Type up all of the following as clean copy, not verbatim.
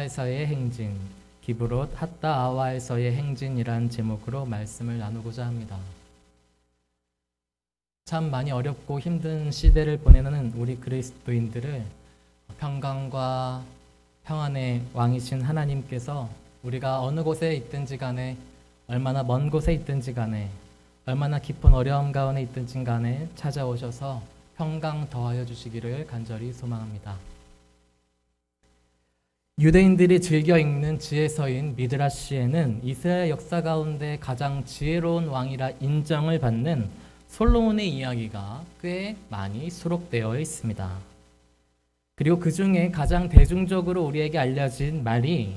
에서의 행진, 기브롯 핫다아와에서의 행진이란 제목으로 말씀을 나누고자 합니다. 참 많이 어렵고 힘든 시대를 보내는 우리 그리스도인들을 평강과 평안의 왕이신 하나님께서 우리가 어느 곳에 있든지 간에, 얼마나 먼 곳에 있든지 간에, 얼마나 깊은 어려움 가운데 있든지 간에 찾아오셔서 평강 더하여 주시기를 간절히 소망합니다. 유대인들이 즐겨 읽는 지혜서인 미드라시에는 이스라엘 역사 가운데 가장 지혜로운 왕이라 인정을 받는 솔로몬의 이야기가 꽤 많이 수록되어 있습니다. 그리고 그 중에 가장 대중적으로 우리에게 알려진 말이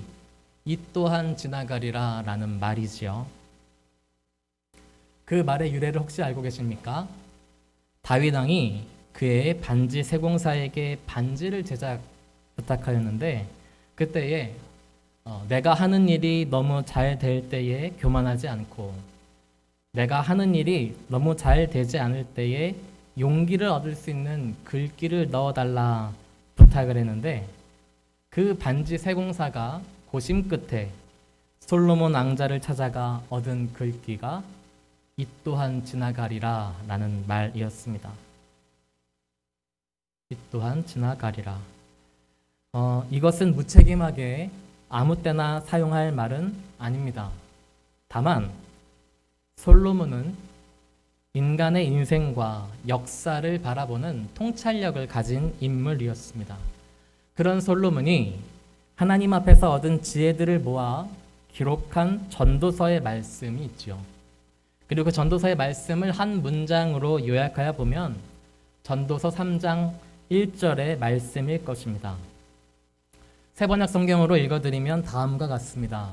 이 또한 지나가리라 라는 말이지요. 그 말의 유래를 혹시 알고 계십니까? 다윗 왕이 그의 반지 세공사에게 반지를 제작 부탁하였는데 그때에 내가 하는 일이 너무 잘 될 때에 교만하지 않고 내가 하는 일이 너무 잘 되지 않을 때에 용기를 얻을 수 있는 글귀를 넣어달라 부탁을 했는데 그 반지 세공사가 고심 끝에 솔로몬 왕자를 찾아가 얻은 글귀가 이 또한 지나가리라 라는 말이었습니다. 이 또한 지나가리라. 이것은 무책임하게 아무 때나 사용할 말은 아닙니다. 다만 솔로몬은 인간의 인생과 역사를 바라보는 통찰력을 가진 인물이었습니다. 그런 솔로몬이 하나님 앞에서 얻은 지혜들을 모아 기록한 전도서의 말씀이 있죠. 그리고 그 전도서의 말씀을 한 문장으로 요약하여 보면 전도서 3장 1절의 말씀일 것입니다. 세번역 성경으로 읽어드리면 다음과 같습니다.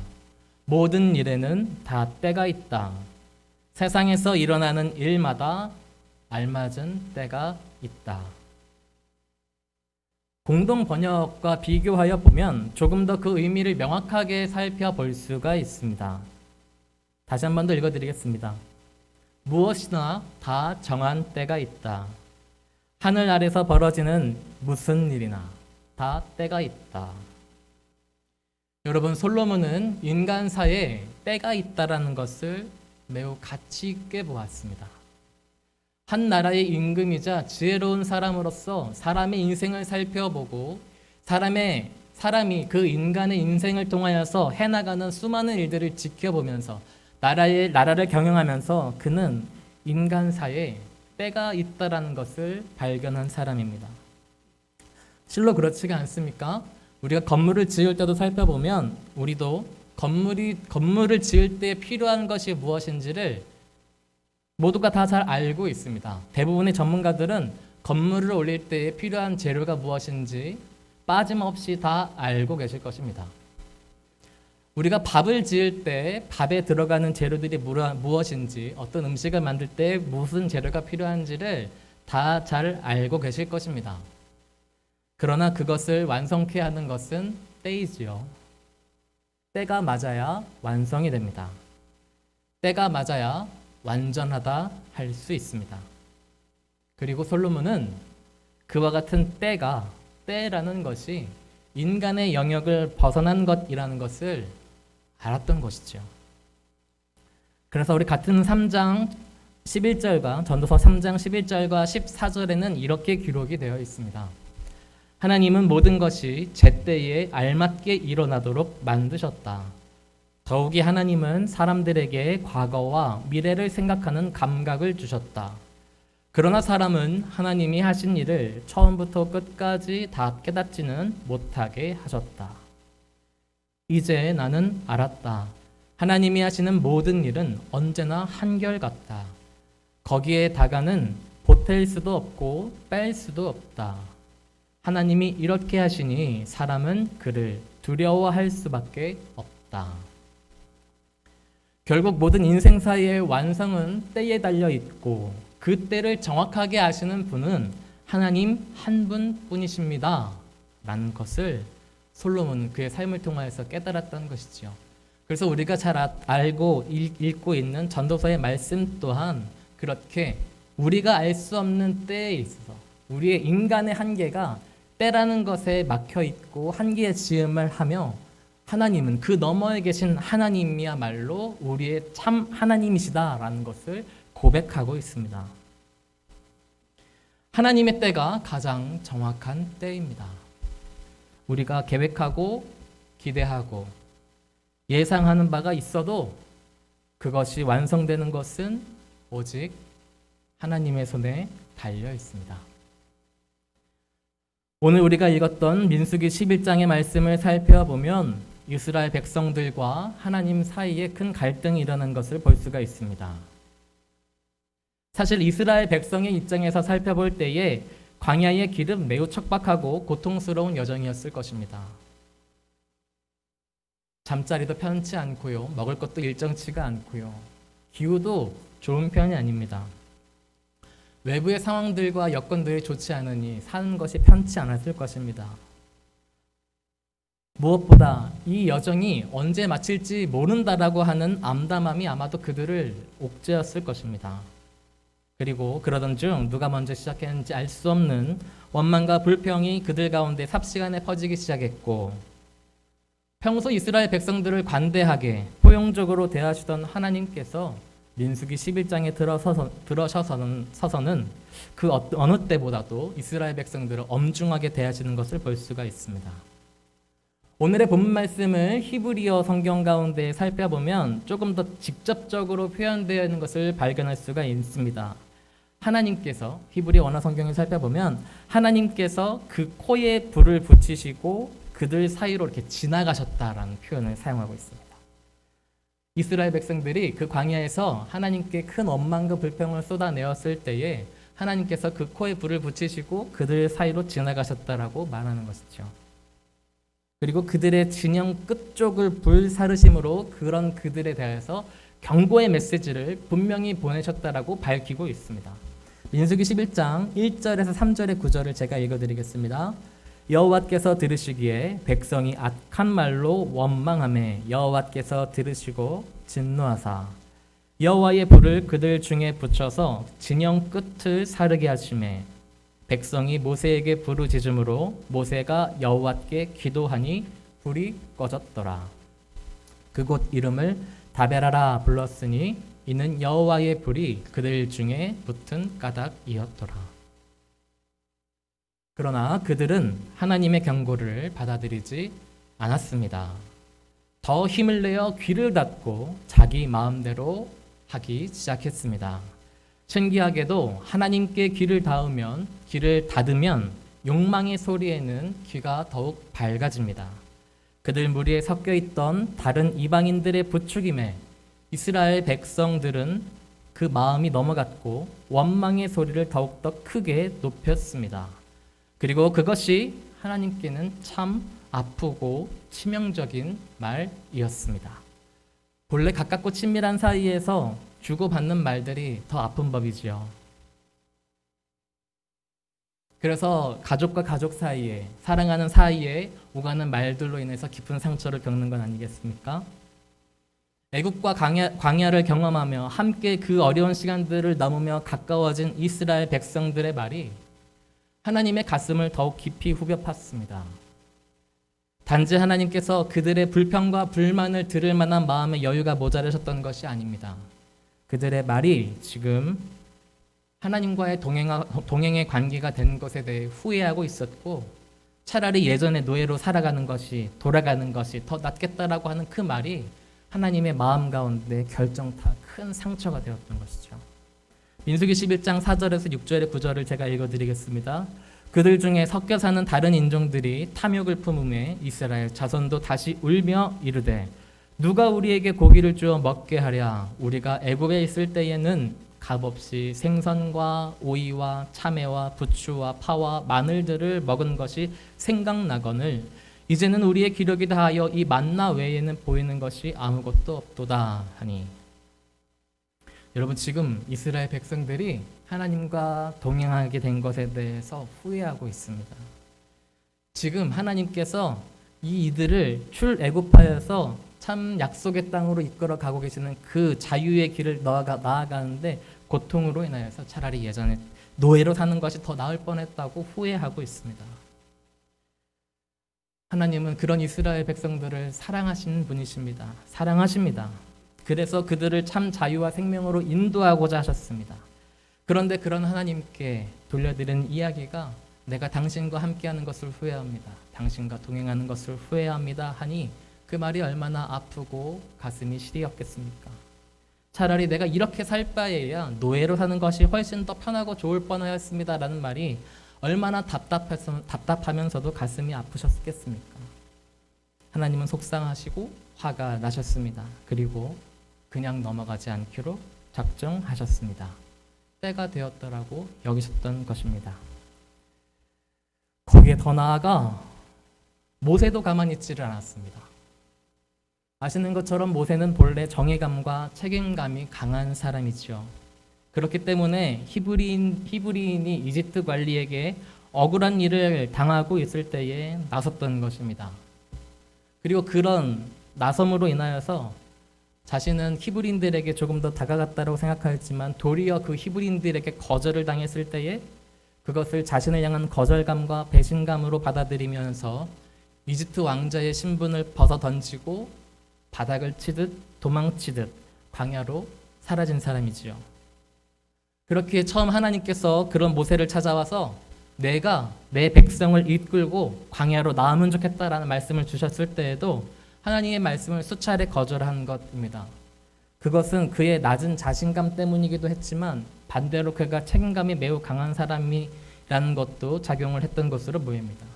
모든 일에는 다 때가 있다. 세상에서 일어나는 일마다 알맞은 때가 있다. 공동 번역과 비교하여 보면 조금 더 그 의미를 명확하게 살펴볼 수가 있습니다. 다시 한 번 더 읽어드리겠습니다. 무엇이나 다 정한 때가 있다. 하늘 아래서 벌어지는 무슨 일이나 다 때가 있다. 여러분, 솔로몬은 인간사에 때가 있다라는 것을 매우 가치 있게 보았습니다. 한 나라의 임금이자 지혜로운 사람으로서 사람의 인생을 살펴보고 사람이 그 인간의 인생을 통하여서 해나가는 수많은 일들을 지켜보면서 나라를 경영하면서 그는 인간사에 때가 있다라는 것을 발견한 사람입니다. 실로 그렇지가 않습니까? 우리가 건물을 지을 때도 살펴보면 우리도 건물을 지을 때 필요한 것이 무엇인지를 모두가 다 잘 알고 있습니다. 대부분의 전문가들은 건물을 올릴 때 필요한 재료가 무엇인지 빠짐없이 다 알고 계실 것입니다. 우리가 밥을 지을 때 밥에 들어가는 재료들이 무엇인지, 어떤 음식을 만들 때 무슨 재료가 필요한지를 다 잘 알고 계실 것입니다. 그러나 그것을 완성케 하는 것은 때이지요. 때가 맞아야 완성이 됩니다. 때가 맞아야 완전하다 할 수 있습니다. 그리고 솔로몬은 그와 같은 때라는 것이 인간의 영역을 벗어난 것이라는 것을 알았던 것이죠. 그래서 우리 같은 3장 11절과 전도서 3장 11절과 14절에는 이렇게 기록이 되어 있습니다. 하나님은 모든 것이 제때에 알맞게 일어나도록 만드셨다. 더욱이 하나님은 사람들에게 과거와 미래를 생각하는 감각을 주셨다. 그러나 사람은 하나님이 하신 일을 처음부터 끝까지 다 깨닫지는 못하게 하셨다. 이제 나는 알았다. 하나님이 하시는 모든 일은 언제나 한결같다. 거기에 다가는 보탤 수도 없고 뺄 수도 없다. 하나님이 이렇게 하시니 사람은 그를 두려워할 수밖에 없다. 결국 모든 인생사의 완성은 때에 달려 있고 그 때를 정확하게 아시는 분은 하나님 한 분뿐이십니다. 라는 것을 솔로몬은 그의 삶을 통하여서 깨달았던 것이지요. 그래서 우리가 잘 알고 읽고 있는 전도서의 말씀 또한 그렇게 우리가 알 수 없는 때에 있어서 우리의 인간의 한계가 때라는 것에 막혀 있고 한계의 지음을 하며 하나님은 그 너머에 계신 하나님이야말로 우리의 참 하나님이시다라는 것을 고백하고 있습니다. 하나님의 때가 가장 정확한 때입니다. 우리가 계획하고 기대하고 예상하는 바가 있어도 그것이 완성되는 것은 오직 하나님의 손에 달려 있습니다. 오늘 우리가 읽었던 민수기 11장의 말씀을 살펴보면 이스라엘 백성들과 하나님 사이에 큰 갈등이 일어난 것을 볼 수가 있습니다. 사실 이스라엘 백성의 입장에서 살펴볼 때에 광야의 길은 매우 척박하고 고통스러운 여정이었을 것입니다. 잠자리도 편치 않고요. 먹을 것도 일정치가 않고요. 기후도 좋은 편이 아닙니다. 외부의 상황들과 여건들이 좋지 않으니 사는 것이 편치 않았을 것입니다. 무엇보다 이 여정이 언제 마칠지 모른다라고 하는 암담함이 아마도 그들을 옥죄었을 것입니다. 그리고 그러던 중 누가 먼저 시작했는지 알 수 없는 원망과 불평이 그들 가운데 삽시간에 퍼지기 시작했고, 평소 이스라엘 백성들을 관대하게 포용적으로 대하시던 하나님께서 민수기 11장에 들어서서는 그 어느 때보다도 이스라엘 백성들을 엄중하게 대하시는 것을 볼 수가 있습니다. 오늘의 본문 말씀을 히브리어 성경 가운데 살펴보면 조금 더 직접적으로 표현되어 있는 것을 발견할 수가 있습니다. 하나님께서 히브리 원어 성경을 살펴보면 하나님께서 그 코에 불을 붙이시고 그들 사이로 이렇게 지나가셨다라는 표현을 사용하고 있습니다. 이스라엘 백성들이 그 광야에서 하나님께 큰 원망과 불평을 쏟아내었을 때에 하나님께서 그 코에 불을 붙이시고 그들 사이로 지나가셨다라고 말하는 것이죠. 그리고 그들의 진영 끝쪽을 불사르심으로 그런 그들에 대해서 경고의 메시지를 분명히 보내셨다라고 밝히고 있습니다. 민수기 11장 1절에서 3절의 구절을 제가 읽어드리겠습니다. 여호와께서 들으시기에 백성이 악한 말로 원망하매 여호와께서 들으시고 진노하사 여호와의 불을 그들 중에 붙여서 진영 끝을 사르게 하시매 백성이 모세에게 부르짖음으로 모세가 여호와께 기도하니 불이 꺼졌더라. 그곳 이름을 다베라라 불렀으니 이는 여호와의 불이 그들 중에 붙은 까닭이었더라. 그러나 그들은 하나님의 경고를 받아들이지 않았습니다. 더 힘을 내어 귀를 닫고 자기 마음대로 하기 시작했습니다. 신기하게도 하나님께 귀를 닫으면 욕망의 소리에는 귀가 더욱 밝아집니다. 그들 무리에 섞여 있던 다른 이방인들의 부추김에 이스라엘 백성들은 그 마음이 넘어갔고 원망의 소리를 더욱더 크게 높였습니다. 그리고 그것이 하나님께는 참 아프고 치명적인 말이었습니다. 본래 가깝고 친밀한 사이에서 주고받는 말들이 더 아픈 법이지요. 그래서 가족과 가족 사이에, 사랑하는 사이에 오가는 말들로 인해서 깊은 상처를 겪는 건 아니겠습니까? 애국과 광야를 경험하며 함께 그 어려운 시간들을 넘으며 가까워진 이스라엘 백성들의 말이 하나님의 가슴을 더욱 깊이 후벼 팠습니다. 단지 하나님께서 그들의 불평과 불만을 들을 만한 마음의 여유가 모자라셨던 것이 아닙니다. 그들의 말이 지금 하나님과의 동행의 관계가 된 것에 대해 후회하고 있었고, 차라리 예전의 노예로 살아가는 것이, 돌아가는 것이 더 낫겠다라고 하는 그 말이 하나님의 마음 가운데 결정타 큰 상처가 되었던 것이죠. 민수기 11장 4절에서 6절의 9절을 제가 읽어드리겠습니다. 그들 중에 섞여 사는 다른 인종들이 탐욕을 품음에 이스라엘 자손도 다시 울며 이르되 누가 우리에게 고기를 주어 먹게 하랴. 우리가 애굽에 있을 때에는 값없이 생선과 오이와 참외와 부추와 파와 마늘들을 먹은 것이 생각나거늘 이제는 우리의 기력이 다하여 이 만나 외에는 보이는 것이 아무것도 없도다 하니. 여러분, 지금 이스라엘 백성들이 하나님과 동행하게 된 것에 대해서 후회하고 있습니다. 지금 하나님께서 이들을 출애굽하여서 참 약속의 땅으로 이끌어 가고 계시는 그 자유의 길을 나아가는데 고통으로 인하여서 차라리 예전에 노예로 사는 것이 더 나을 뻔했다고 후회하고 있습니다. 하나님은 그런 이스라엘 백성들을 사랑하시는 분이십니다. 사랑하십니다. 그래서 그들을 참 자유와 생명으로 인도하고자 하셨습니다. 그런데 그런 하나님께 돌려드리는 이야기가 내가 당신과 함께하는 것을 후회합니다. 당신과 동행하는 것을 후회합니다 하니 그 말이 얼마나 아프고 가슴이 시리었겠습니까? 차라리 내가 이렇게 살 바에야 노예로 사는 것이 훨씬 더 편하고 좋을 뻔하였습니다 라는 말이 얼마나 답답하면서도 가슴이 아프셨겠습니까? 하나님은 속상하시고 화가 나셨습니다. 그리고 그냥 넘어가지 않기로 작정하셨습니다. 때가 되었더라고 여기셨던 것입니다. 거기에 더 나아가 모세도 가만히 있지를 않았습니다. 아시는 것처럼 모세는 본래 정의감과 책임감이 강한 사람이죠. 그렇기 때문에 히브리인이 이집트 관리에게 억울한 일을 당하고 있을 때에 나섰던 것입니다. 그리고 그런 나섬으로 인하여서 자신은 히브리인들에게 조금 더 다가갔다고 생각하였지만 도리어 그 히브리인들에게 거절을 당했을 때에 그것을 자신을 향한 거절감과 배신감으로 받아들이면서 이집트 왕자의 신분을 벗어 던지고 바닥을 치듯 도망치듯 광야로 사라진 사람이지요. 그렇게 처음 하나님께서 그런 모세를 찾아와서 내가 내 백성을 이끌고 광야로 나오면 좋겠다라는 말씀을 주셨을 때에도 하나님의 말씀을 수차례 거절한 것입니다. 그것은 그의 낮은 자신감 때문이기도 했지만 반대로 그가 책임감이 매우 강한 사람이라는 것도 작용을 했던 것으로 보입니다.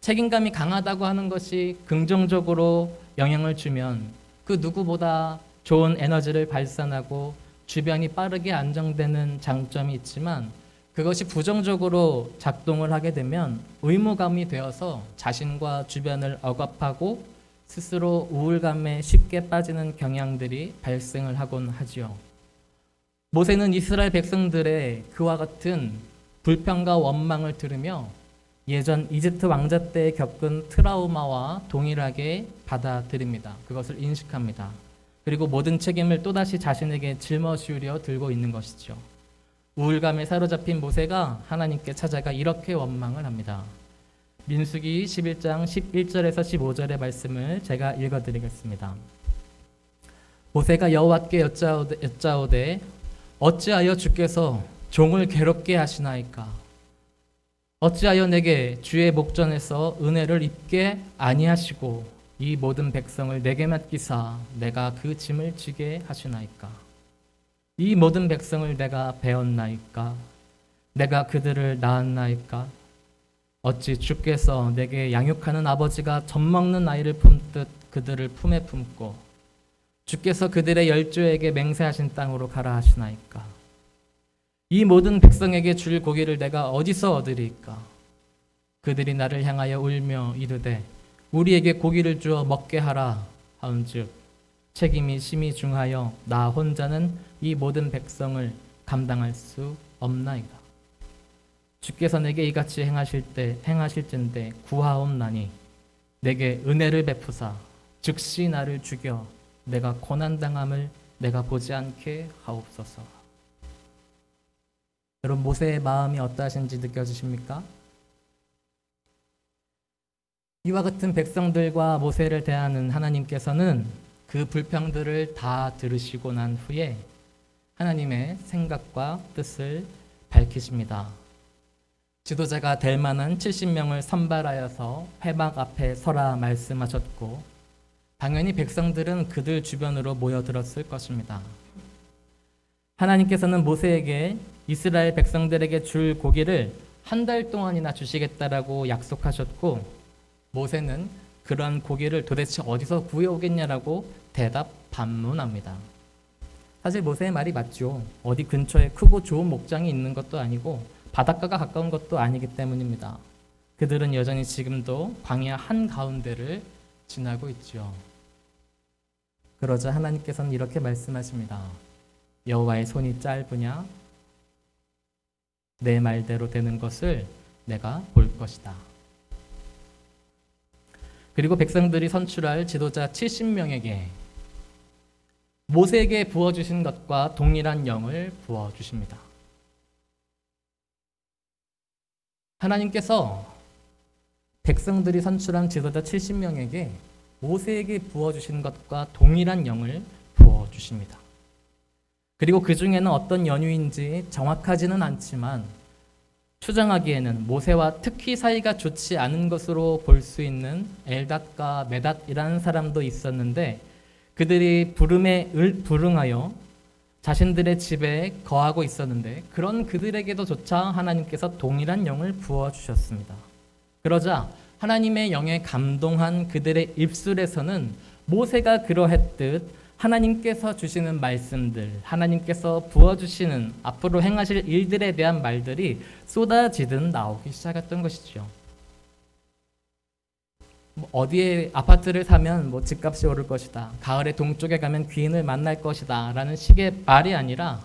책임감이 강하다고 하는 것이 긍정적으로 영향을 주면 그 누구보다 좋은 에너지를 발산하고 주변이 빠르게 안정되는 장점이 있지만 그것이 부정적으로 작동을 하게 되면 의무감이 되어서 자신과 주변을 억압하고 스스로 우울감에 쉽게 빠지는 경향들이 발생을 하곤 하지요. 모세는 이스라엘 백성들의 그와 같은 불평과 원망을 들으며 예전 이집트 왕자 때 겪은 트라우마와 동일하게 받아들입니다. 그것을 인식합니다. 그리고 모든 책임을 또다시 자신에게 짊어지우려 들고 있는 것이죠. 우울감에 사로잡힌 모세가 하나님께 찾아가 이렇게 원망을 합니다. 민수기 11장 11절에서 15절의 말씀을 제가 읽어드리겠습니다. 모세가 여호와께 여짜오되 어찌하여 주께서 종을 괴롭게 하시나이까? 어찌하여 내게 주의 목전에서 은혜를 입게 아니하시고 이 모든 백성을 내게 맡기사 내가 그 짐을 지게 하시나이까? 이 모든 백성을 내가 배웠나이까? 내가 그들을 낳았나이까? 어찌 주께서 내게 양육하는 아버지가 젖먹는 아이를 품듯 그들을 품에 품고 주께서 그들의 열조에게 맹세하신 땅으로 가라 하시나이까? 이 모든 백성에게 줄 고기를 내가 어디서 얻으리까? 그들이 나를 향하여 울며 이르되 우리에게 고기를 주어 먹게 하라 하은즉 책임이 심히 중하여 나 혼자는 이 모든 백성을 감당할 수 없나이다. 주께서 내게 이같이 행하실진대 구하옵나니 내게 은혜를 베푸사 즉시 나를 죽여 내가 고난당함을 내가 보지 않게 하옵소서. 여러분 모세의 마음이 어떠하신지 느껴지십니까? 이와 같은 백성들과 모세를 대하는 하나님께서는 그 불평들을 다 들으시고 난 후에 하나님의 생각과 뜻을 밝히십니다. 지도자가 될 만한 70명을 선발하여서 회막 앞에 서라 말씀하셨고 당연히 백성들은 그들 주변으로 모여들었을 것입니다. 하나님께서는 모세에게 이스라엘 백성들에게 줄 고기를 한 달 동안이나 주시겠다라고 약속하셨고 모세는 그런 고기를 도대체 어디서 구해오겠냐라고 대답 반문합니다. 사실 모세의 말이 맞죠. 어디 근처에 크고 좋은 목장이 있는 것도 아니고 바닷가가 가까운 것도 아니기 때문입니다. 그들은 여전히 지금도 광야 한가운데를 지나고 있죠. 그러자 하나님께서는 이렇게 말씀하십니다. 여호와의 손이 짧으냐? 내 말대로 되는 것을 내가 볼 것이다. 그리고 백성들이 선출할 지도자 70명에게 모세에게 부어주신 것과 동일한 영을 부어주십니다. 하나님께서 백성들이 선출한 지도자 70명에게 모세에게 부어주신 것과 동일한 영을 부어주십니다. 그리고 그 중에는 어떤 연유인지 정확하지는 않지만 추정하기에는 모세와 특히 사이가 좋지 않은 것으로 볼 수 있는 엘닷과 메닷이라는 사람도 있었는데 그들이 부름에 불응하여 자신들의 집에 거하고 있었는데 그런 그들에게도 조차 하나님께서 동일한 영을 부어주셨습니다. 그러자 하나님의 영에 감동한 그들의 입술에서는 모세가 그러했듯 하나님께서 주시는 말씀들, 하나님께서 부어주시는 앞으로 행하실 일들에 대한 말들이 쏟아지듯 나오기 시작했던 것이죠. 어디에 아파트를 사면 집값이 오를 것이다. 가을에 동쪽에 가면 귀인을 만날 것이다. 라는 식의 말이 아니라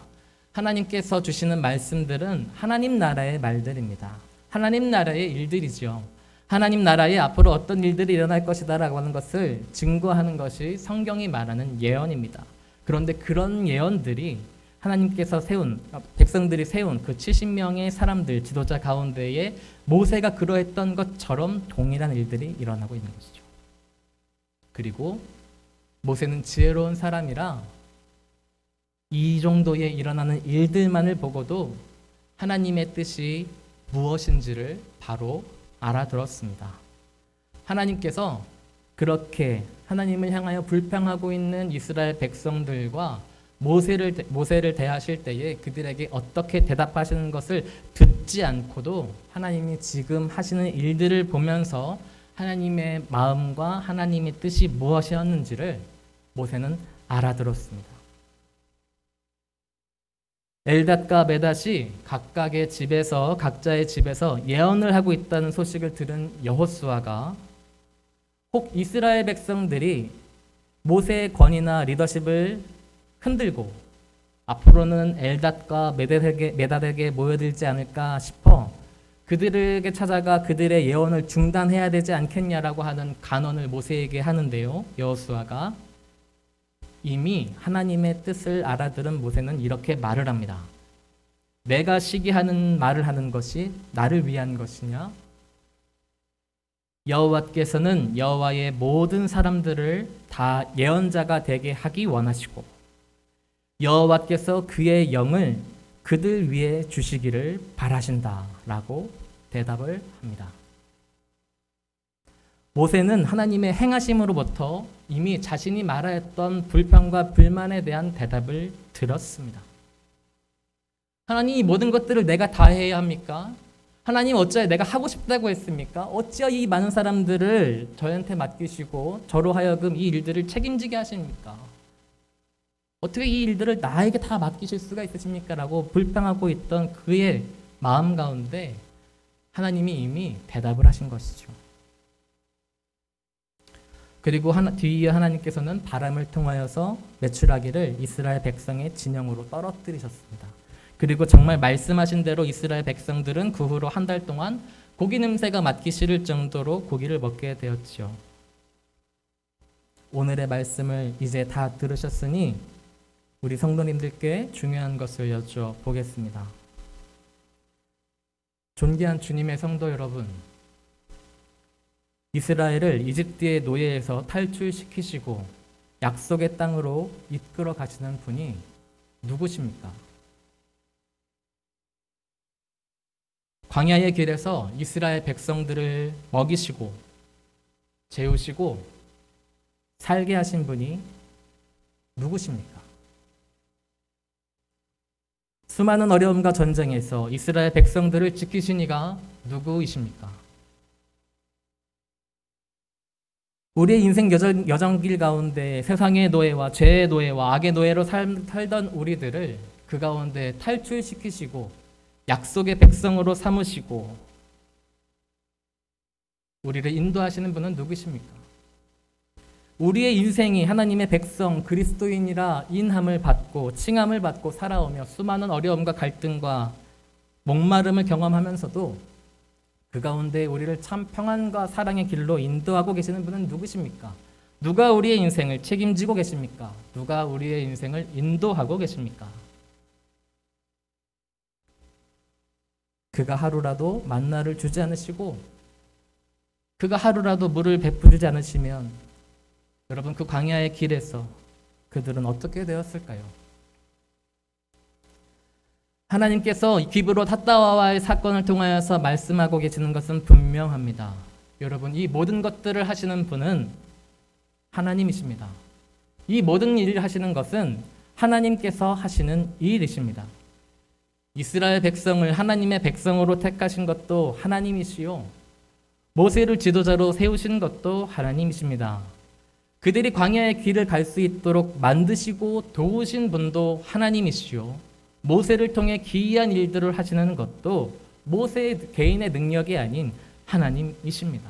하나님께서 주시는 말씀들은 하나님 나라의 말들입니다. 하나님 나라의 일들이죠. 하나님 나라에 앞으로 어떤 일들이 일어날 것이다 라고 하는 것을 증거하는 것이 성경이 말하는 예언입니다. 그런데 그런 예언들이 하나님께서 백성들이 세운 그 70명의 사람들, 지도자 가운데에 모세가 그러했던 것처럼 동일한 일들이 일어나고 있는 것이죠. 그리고 모세는 지혜로운 사람이라 이 정도에 일어나는 일들만을 보고도 하나님의 뜻이 무엇인지를 바로 알아들었습니다. 하나님께서 그렇게 하나님을 향하여 불평하고 있는 이스라엘 백성들과 모세를 대하실 때에 그들에게 어떻게 대답하시는 것을 듣지 않고도 하나님이 지금 하시는 일들을 보면서 하나님의 마음과 하나님의 뜻이 무엇이었는지를 모세는 알아들었습니다. 엘닷과 메닷이 각자의 집에서 예언을 하고 있다는 소식을 들은 여호수아가 혹 이스라엘 백성들이 모세의 권위나 리더십을 흔들고 앞으로는 엘닷과 메닷에게 모여들지 않을까 싶어 그들에게 찾아가 그들의 예언을 중단해야 되지 않겠냐라고 하는 간언을 모세에게 하는데요. 여호수아가 이미 하나님의 뜻을 알아들은 모세는 이렇게 말을 합니다. 내가 시기하는 말을 하는 것이 나를 위한 것이냐? 여호와께서는 여호와의 모든 사람들을 다 예언자가 되게 하기 원하시고 여호와께서 그의 영을 그들 위에 주시기를 바라신다라고 대답을 합니다. 모세는 하나님의 행하심으로부터 이미 자신이 말하였던 불평과 불만에 대한 대답을 들었습니다. 하나님, 이 모든 것들을 내가 다 해야 합니까? 하나님, 어찌하여 내가 하고 싶다고 했습니까? 어찌하여 이 많은 사람들을 저한테 맡기시고 저로 하여금 이 일들을 책임지게 하십니까? 어떻게 이 일들을 나에게 다 맡기실 수가 있으십니까? 라고 불평하고 있던 그의 마음 가운데 하나님이 이미 대답을 하신 것이죠. 그리고 뒤에 하나님께서는 바람을 통하여서 메추라기를 이스라엘 백성의 진영으로 떨어뜨리셨습니다. 그리고 정말 말씀하신 대로 이스라엘 백성들은 그 후로 한 달 동안 고기 냄새가 맡기 싫을 정도로 고기를 먹게 되었지요. 오늘의 말씀을 이제 다 들으셨으니 우리 성도님들께 중요한 것을 여쭤보겠습니다. 존귀한 주님의 성도 여러분, 이스라엘을 이집트의 노예에서 탈출시키시고 약속의 땅으로 이끌어 가시는 분이 누구십니까? 광야의 길에서 이스라엘 백성들을 먹이시고 재우시고 살게 하신 분이 누구십니까? 수많은 어려움과 전쟁에서 이스라엘 백성들을 지키신 이가 누구이십니까? 우리의 인생 여정길 가운데 세상의 노예와 죄의 노예와 악의 노예로 살던 우리들을 그 가운데 탈출시키시고 약속의 백성으로 삼으시고 우리를 인도하시는 분은 누구십니까? 우리의 인생이 하나님의 백성 그리스도인이라 인함을 받고 칭함을 받고 살아오며 수많은 어려움과 갈등과 목마름을 경험하면서도 그 가운데 우리를 참 평안과 사랑의 길로 인도하고 계시는 분은 누구십니까? 누가 우리의 인생을 책임지고 계십니까? 누가 우리의 인생을 인도하고 계십니까? 그가 하루라도 만나를 주지 않으시고 그가 하루라도 물을 베푸지 않으시면 여러분 그 광야의 길에서 그들은 어떻게 되었을까요? 하나님께서 기브롯 핫다와의 사건을 통하여서 말씀하고 계시는 것은 분명합니다. 여러분, 이 모든 것들을 하시는 분은 하나님이십니다. 이 모든 일을 하시는 것은 하나님께서 하시는 일이십니다. 이스라엘 백성을 하나님의 백성으로 택하신 것도 하나님이시요, 모세를 지도자로 세우신 것도 하나님이십니다. 그들이 광야의 길을 갈 수 있도록 만드시고 도우신 분도 하나님이시요, 모세를 통해 기이한 일들을 하시는 것도 모세 개인의 능력이 아닌 하나님이십니다.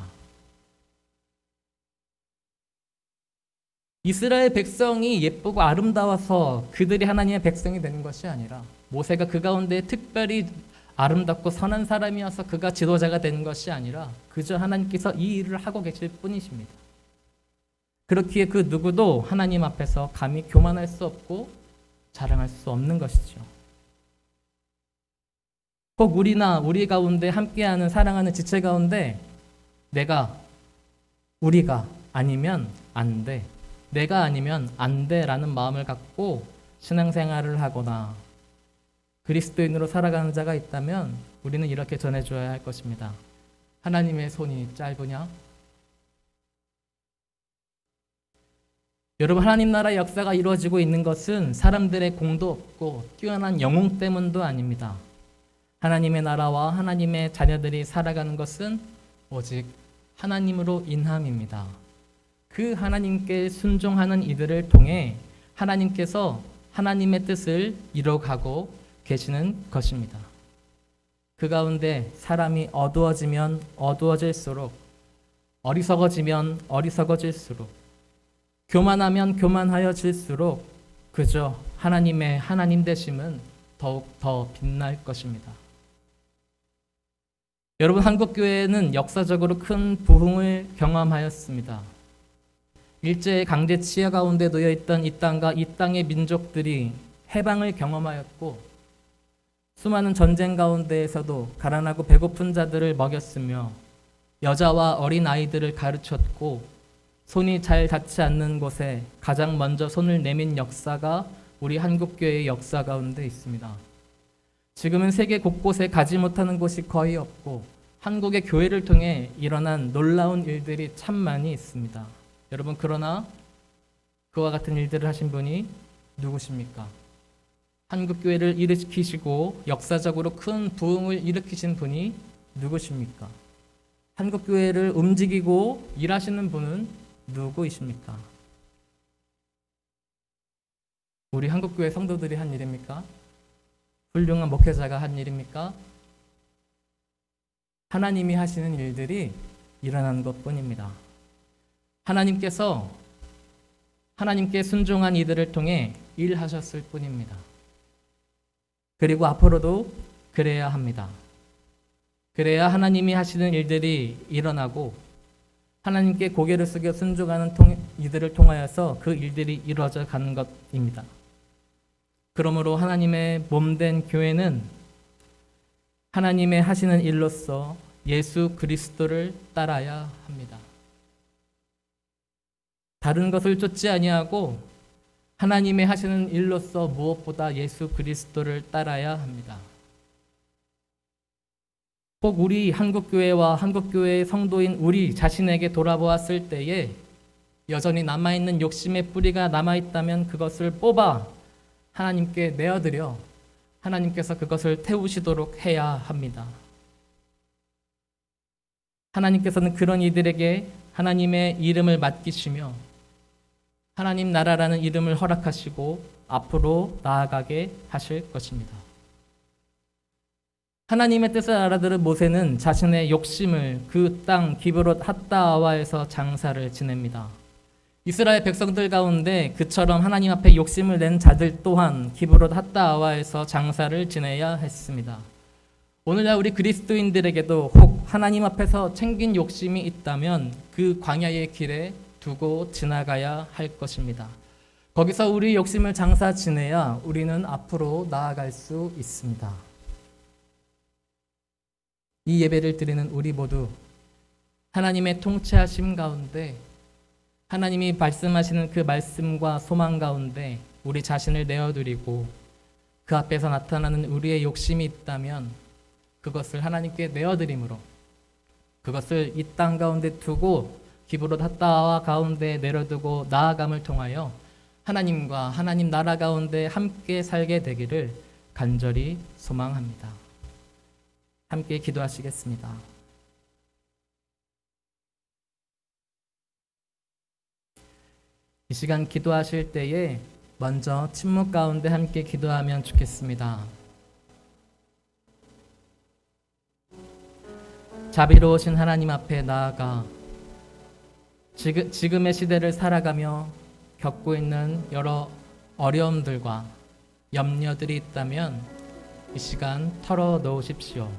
이스라엘 백성이 예쁘고 아름다워서 그들이 하나님의 백성이 되는 것이 아니라 모세가 그 가운데 특별히 아름답고 선한 사람이어서 그가 지도자가 되는 것이 아니라 그저 하나님께서 이 일을 하고 계실 뿐이십니다. 그렇기에 그 누구도 하나님 앞에서 감히 교만할 수 없고 자랑할 수 없는 것이죠. 혹 우리나 우리 가운데 함께하는 사랑하는 지체 가운데 우리가 아니면 안 돼, 내가 아니면 안 돼라는 마음을 갖고 신앙생활을 하거나 그리스도인으로 살아가는 자가 있다면 우리는 이렇게 전해줘야 할 것입니다. 하나님의 손이 짧으냐? 여러분, 하나님 나라의 역사가 이루어지고 있는 것은 사람들의 공도 없고 뛰어난 영웅 때문도 아닙니다. 하나님의 나라와 하나님의 자녀들이 살아가는 것은 오직 하나님으로 인함입니다. 그 하나님께 순종하는 이들을 통해 하나님께서 하나님의 뜻을 이뤄가고 계시는 것입니다. 그 가운데 사람이 어두워지면 어두워질수록, 어리석어지면 어리석어질수록, 교만하면 교만하여질수록 그저 하나님의 하나님 되심은 더욱 더 빛날 것입니다. 여러분, 한국교회는 역사적으로 큰 부흥을 경험하였습니다. 일제의 강제 치하 가운데 놓여 있던 이 땅과 이 땅의 민족들이 해방을 경험하였고, 수많은 전쟁 가운데에서도 가난하고 배고픈 자들을 먹였으며 여자와 어린 아이들을 가르쳤고, 손이 잘 닿지 않는 곳에 가장 먼저 손을 내민 역사가 우리 한국교회의 역사 가운데 있습니다. 지금은 세계 곳곳에 가지 못하는 곳이 거의 없고 한국의 교회를 통해 일어난 놀라운 일들이 참 많이 있습니다. 여러분, 그러나 그와 같은 일들을 하신 분이 누구십니까? 한국교회를 일으키시고 역사적으로 큰 부흥을 일으키신 분이 누구십니까? 한국교회를 움직이고 일하시는 분은 누구이십니까? 우리 한국교회 성도들이 한 일입니까? 훌륭한 목회자가 한 일입니까? 하나님이 하시는 일들이 일어나는 것뿐입니다. 하나님께서 하나님께 순종한 이들을 통해 일하셨을 뿐입니다. 그리고 앞으로도 그래야 합니다. 그래야 하나님이 하시는 일들이 일어나고 하나님께 고개를 숙여 순종하는 이들을 통하여서 그 일들이 이루어져 가는 것입니다. 그러므로 하나님의 몸된 교회는 하나님의 하시는 일로서 예수 그리스도를 따라야 합니다. 다른 것을 쫓지 아니하고 하나님의 하시는 일로서 무엇보다 예수 그리스도를 따라야 합니다. 꼭 우리 한국교회와 한국교회의 성도인 우리 자신에게 돌아보았을 때에 여전히 남아있는 욕심의 뿌리가 남아있다면 그것을 뽑아 하나님께 내어드려 하나님께서 그것을 태우시도록 해야 합니다. 하나님께서는 그런 이들에게 하나님의 이름을 맡기시며 하나님 나라라는 이름을 허락하시고 앞으로 나아가게 하실 것입니다. 하나님의 뜻을 알아들은 모세는 자신의 욕심을 그 땅 기브롯 핫다아와에서 장사를 지냅니다. 이스라엘 백성들 가운데 그처럼 하나님 앞에 욕심을 낸 자들 또한 기브롯 핫다아와에서 장사를 지내야 했습니다. 오늘날 우리 그리스도인들에게도 혹 하나님 앞에서 챙긴 욕심이 있다면 그 광야의 길에 두고 지나가야 할 것입니다. 거기서 우리 욕심을 장사 지내야 우리는 앞으로 나아갈 수 있습니다. 이 예배를 드리는 우리 모두 하나님의 통치하심 가운데, 하나님이 말씀하시는 그 말씀과 소망 가운데 우리 자신을 내어드리고 그 앞에서 나타나는 우리의 욕심이 있다면 그것을 하나님께 내어드림으로, 그것을 이 땅 가운데 두고 기브롯 핫다와 가운데 내려두고 나아감을 통하여 하나님과 하나님 나라 가운데 함께 살게 되기를 간절히 소망합니다. 함께 기도하시겠습니다. 이 시간 기도하실 때에 먼저 침묵 가운데 함께 기도하면 좋겠습니다. 자비로우신 하나님 앞에 나아가 지금의 시대를 살아가며 겪고 있는 여러 어려움들과 염려들이 있다면 이 시간 털어놓으십시오.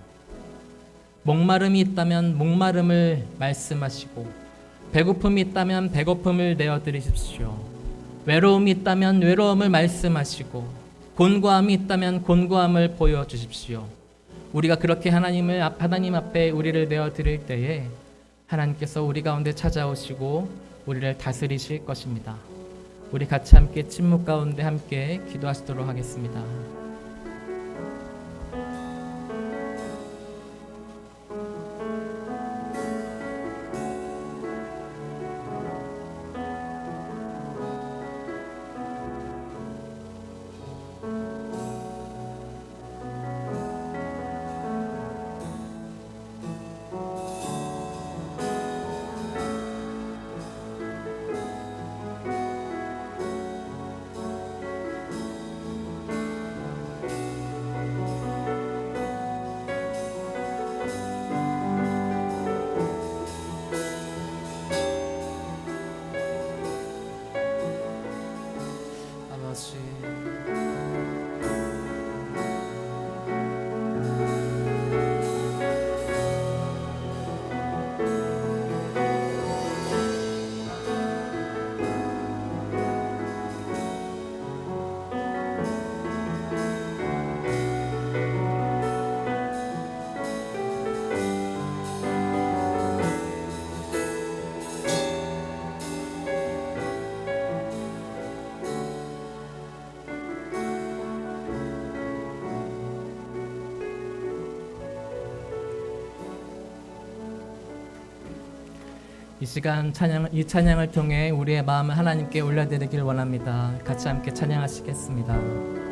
목마름이 있다면 목마름을 말씀하시고, 배고픔이 있다면 배고픔을 내어드리십시오. 외로움이 있다면 외로움을 말씀하시고, 곤고함이 있다면 곤고함을 보여주십시오. 우리가 그렇게 하나님 앞에 우리를 내어드릴 때에 하나님께서 우리 가운데 찾아오시고 우리를 다스리실 것입니다. 우리 같이 함께 침묵 가운데 함께 기도하시도록 하겠습니다. 이 시간 이 찬양을 통해 우리의 마음을 하나님께 올려드리길 원합니다. 같이 함께 찬양하시겠습니다.